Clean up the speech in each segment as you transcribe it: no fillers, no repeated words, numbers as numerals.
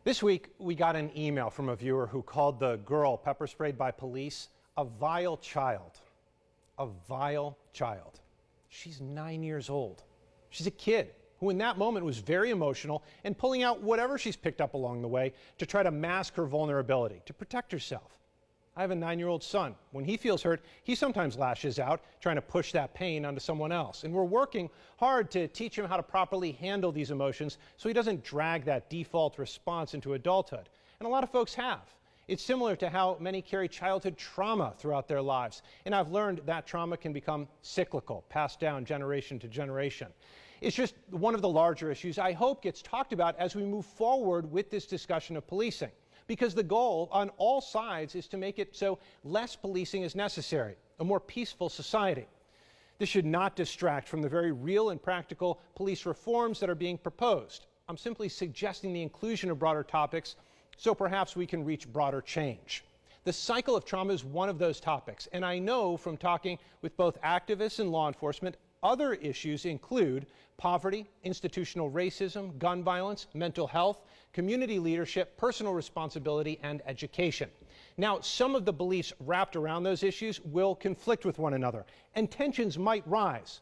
This week, we got an email from a viewer who called the girl pepper sprayed by police a vile child. A vile child. She's 9 years old. She's a kid who in that moment was very emotional and pulling out whatever she's picked up along the way to try to mask her vulnerability, to protect herself. I have a 9-year-old son. When he feels hurt, he sometimes lashes out, trying to push that pain onto someone else. And we're working hard to teach him how to properly handle these emotions so he doesn't drag that default response into adulthood. And a lot of folks have. It's similar to how many carry childhood trauma throughout their lives. And I've learned that trauma can become cyclical, passed down generation to generation. It's just one of the larger issues I hope gets talked about as we move forward with this discussion of policing. Because the goal on all sides is to make it so less policing is necessary, a more peaceful society. This should not distract from the very real and practical police reforms that are being proposed. I'm simply suggesting the inclusion of broader topics so perhaps we can reach broader change. The cycle of trauma is one of those topics, and I know from talking with both activists and law enforcement, other issues include poverty, institutional racism, gun violence, mental health, community leadership, personal responsibility, and education. Now, some of the beliefs wrapped around those issues will conflict with one another, and tensions might rise.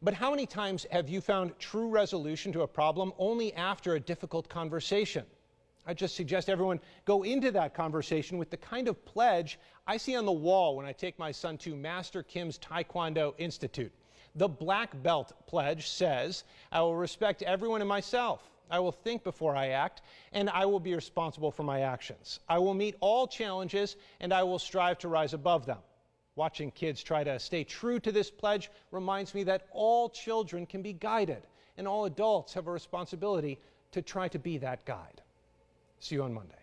But how many times have you found true resolution to a problem only after a difficult conversation? I just suggest everyone go into that conversation with the kind of pledge I see on the wall when I take my son to Master Kim's Taekwondo Institute. The Black Belt Pledge says, I will respect everyone and myself. I will think before I act, and I will be responsible for my actions. I will meet all challenges, and I will strive to rise above them. Watching kids try to stay true to this pledge reminds me that all children can be guided, and all adults have a responsibility to try to be that guide. See you on Monday.